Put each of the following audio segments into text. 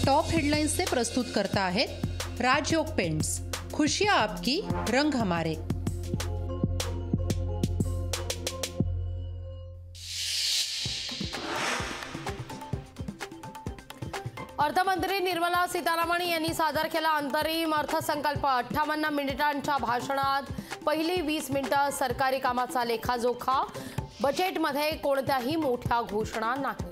Top headlines से प्रस्तुत करता है राजयोग पेंट्स। खुशियां आपकी, रंग हमारे। अर्थमंत्री निर्मला सीतारामन यांनी सादर केला अंतरिम अर्थसंकल्प। 58 मिनिटांच्या भाषणात पहिली 20 मिनिटं सरकारी कामाचा लेखाजोखा। बजेटमध्ये कोणत्याही मोठ्या घोषणा नाही।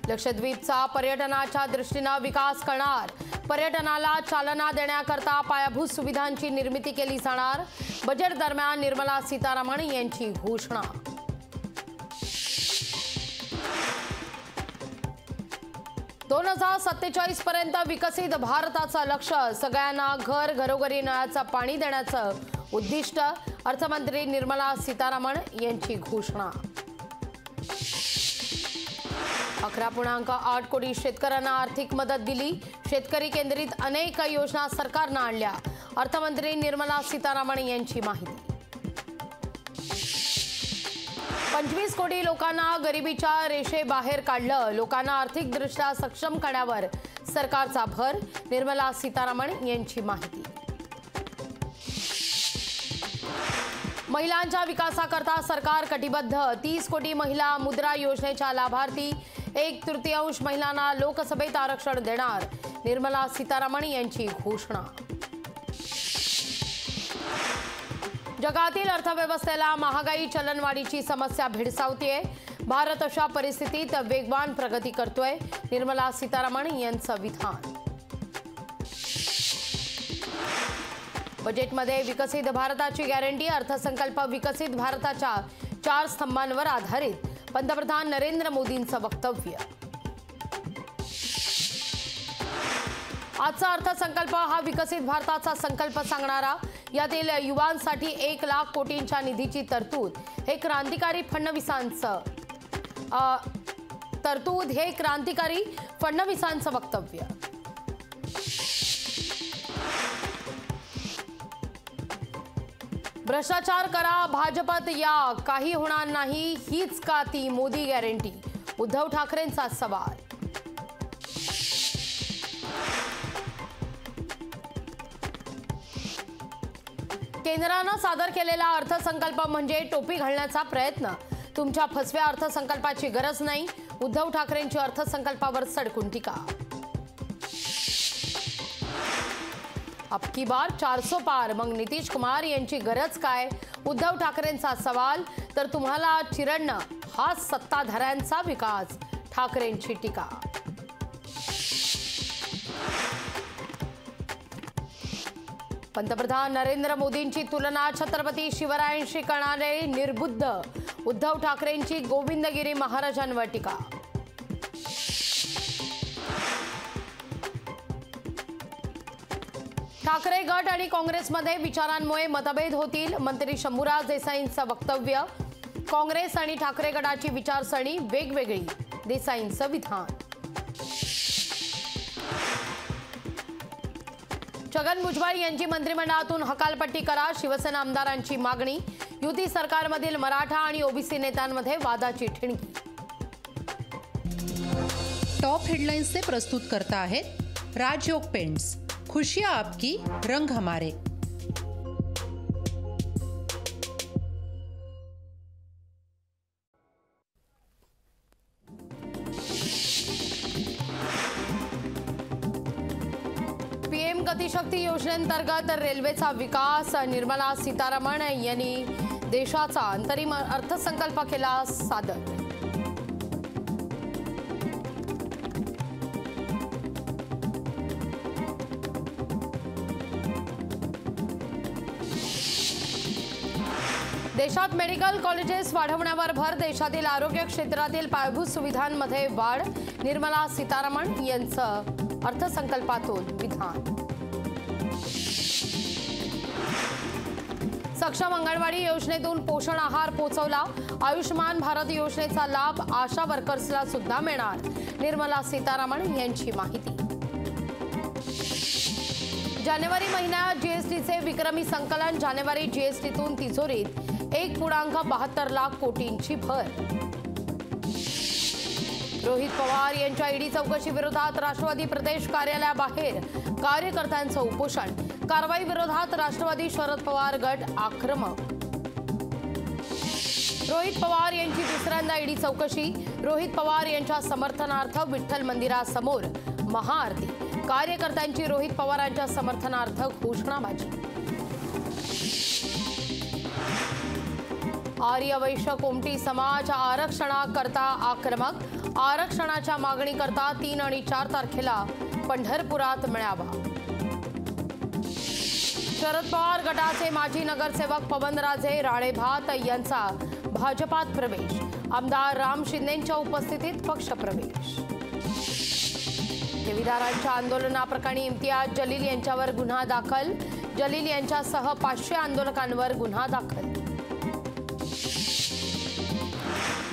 लक्षद्वीपचा पर्यटनाच्या दृष्टीने विकास करणार। पर्यटनाला चालना देण्याकरता पायाभूत सुविधांची निर्मिती केली जाणार। बजेट दरम्यान निर्मला सीतारामन यांची घोषणा। दोन 2047 पर्यंत विकसित भारताचं लक्ष्य। सगळ्यांना घरोघरी नळाचं पाणी देण्याचं उद्दिष्ट। अर्थमंत्री निर्मला सीतारामन यांची घोषणा। 11.8 कोटी शेतकऱ्यांना आर्थिक मदत दिली। शेतकरी केंद्रित अनेक योजना सरकारने आणल्या। अर्थमंत्री निर्मला सीतारामन यांची माहिती। 25 कोटी लोकांना गरिबीच्या रेषेबाहेर काढलं। लोकांना आर्थिकदृष्ट्या सक्षम करण्यावर सरकारचा भर। निर्मला सीतारामन यांची माहिती। महिलांच्या विकासाकरता सरकार कटिबद्ध। 30 कोटी महिला मुद्रा योजनेच्या लाभार्थी। 1/3 महिलांना लोकसभेत आरक्षण देणार। निर्मला सीतारामन यांची घोषणा। जगातील अर्थव्यवस्थेला महागाई चलनवाढीची समस्या भेडसावतेय। भारत अशा परिस्थितीत वेगवान प्रगती करतोय। निर्मला सीतारामन यांचं विधान। बजेटमध्ये विकसित भारताची गॅरंटी। अर्थसंकल्प विकसित भारताच्या 4 स्तंभांवर आधारित। पंतप्रधान नरेंद्र मोदींचं वक्तव्य। आजचा अर्थसंकल्प हा विकसित भारताचा संकल्प सांगणारा। यातील युवांसाठी 1 लाख कोटींच्या निधीची तरतूद। हे क्रांतिकारी फडणवीसांचं वक्तव्य। भ्रष्टाचार करा, भाजपत या, काही होणार नाही, हीच का ती मोदी गॅरंटी। उद्धव ठाकरेंचा सवाल। केंद्राने सादर केलेला अर्थसंकल्प म्हणजे टोपी घालण्याचा प्रयत्न। तुमच्या फसव्या अर्थसंकल्पाची गरज नाही। उद्धव ठाकरेंची अर्थसंकल्पावर सडकून टीका। अब की बार 400 पार, मग नितीश कुमार यांची गरज काय। उद्धव ठाकरेंचा सवाल। तर तुम्हाला चिरडणं हा सत्ताधाऱ्यांचा विकास। ठाकरेंची टीका। पंतप्रधान नरेंद्र मोदींची तुलना छत्रपती शिवरायांशी करणारे निर्बुद्ध। उद्धव ठाकरेंची गोविंदगिरी महाराजांवर टीका। ठाकरे गट आणि काँग्रेसमध्ये विचारांमुळे मतभेद होतील। मंत्री शंभूराज देसाईंचं वक्तव्य। काँग्रेस आणि ठाकरे गटाची विचारसरणी वेगवेगळी। देसाईंचं विधान। छगन भुजबळ यांची मंत्रिमंडळातून हकालपट्टी करा। शिवसेना आमदारांची मागणी। युती सरकारमधील मराठा आणि ओबीसी नेत्यांमध्ये वादाची ठिणगी। टॉप हेडलाइंस से प्रस्तुत करता है राजयोग पेंट्स। खुशियां आपकी, रंग हमारे। पीएम गतिशक्ती योजनेअंतर्गत रेल्वेचा विकास। निर्मला सीतारामन यांनी देशाचा अंतरिम अर्थसंकल्प केला सादर। देशात मेडिकल कॉलेजेस वाढवण्यावर भर। देशातील आरोग्य क्षेत्रातील पायाभूत सुविधांमध्ये वाढ। निर्मला सीतारामन यांचं अर्थसंकल्पातून विधान। सक्षम अंगणवाडी योजनेतून पोषण आहार पोहोचवला। आयुष्मान भारत योजनेचा लाभ आशा वर्कर्सला सुद्धा मिळणार। निर्मला सीतारामन यांची माहिती। जानेवारी महिन्यात जीएसटीचे विक्रमी संकलन। जानेवारी जीएसटीतून तिजोरीत 1.72 लाख कोटींची भर। रोहित पवार यांच्या ईडी चौकशी विरोधात राष्ट्रवादी प्रदेश कार्यालयाबाहेर कार्यकर्त्यांचं उपोषण. कारवाई विरोधात राष्ट्रवादी शरद पवार गट आक्रमक. रोहित पवार यांची दुसऱ्यांदा ईडी चौकशी. रोहित पवार यांच्या समर्थनार्थ विठ्ठल मंदिरासमोर महाआरती. कार्यकर्त्यांची रोहित पवारांच्या समर्थनार्थ घोषणाबाजी. आर्य वैश्य कोमटी समाज आरक्षणाकरता आक्रमक. आरक्षणाच्या मागणीकरता 3 आणि 4 तारखेला पंढरपुरात मेळावा. शरद पवार गटाचे माजी नगरसेवक पवनराजे राळेभात यांचा भाजपात प्रवेश. आमदार राम शिंदेंच्या उपस्थितीत पक्षप्रवेश. ठेवीदारांच्या आंदोलनाप्रकरणी इम्तियाज जलील यांच्यावर गुन्हा दाखल. जलील यांच्यासह 500 आंदोलकांवर गुन्हा दाखल.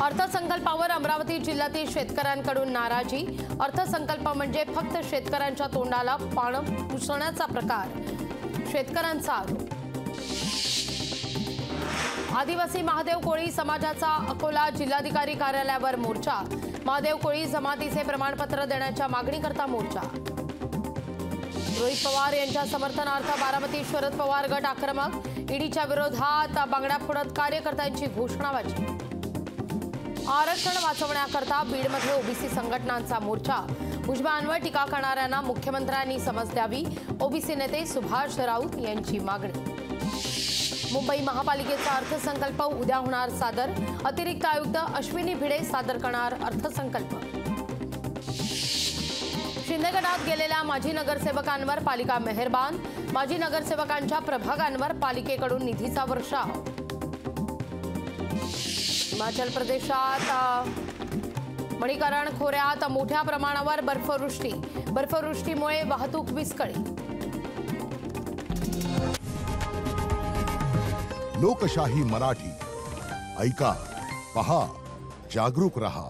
अर्थसंकल्पावर अमरावती जिल्ह्यातील शेतकऱ्यांकडून नाराजी. अर्थसंकल्प म्हणजे फक्त शेतकऱ्यांच्या तोंडाला पानं पुसण्याचा प्रकार. शेतकऱ्यांचा आरोप. आदिवासी महादेव कोळी समाजाचा अकोला जिल्हाधिकारी कार्यालयावर मोर्चा. महादेव कोळी जमातीचे प्रमाणपत्र देण्याच्या मागणीकरता मोर्चा. रोहित पवार यांच्या समर्थनार्थ बारामती शरद पवार गट आक्रमक. ईडीच्या विरोधात बांगड्या फोडत कार्यकर्त्यांची घोषणाबाजी. आरक्षण वाचवण्याकरता बीडमध्ये ओबीसी संघटनांचा मोर्चा. भुजबळांवर टीका करणाऱ्यांना मुख्यमंत्र्यांनी समज द्यावी. ओबीसी नेते सुभाष राऊत यांची मागणी. मुंबई महापालिकेचा अर्थसंकल्प उद्या होणार सादर. अतिरिक्त आयुक्त अश्विनी भिडे सादर करणार अर्थसंकल्प. शिंदे गटात गेलेल्या माजी नगरसेवकांवर पालिका मेहरबान. माजी नगरसेवकांच्या प्रभागांवर पालिकेकडून निधीचा वर्षाव. हिमाचल प्रदेशात मणिकरण खोऱ्यात मोठ्या प्रमाणावर बर्फवृष्टी. बर्फवृष्टीमुळे वाहतूक विस्कळीत. लोकशाही मराठी ऐका, पहा, जागरूक रहा.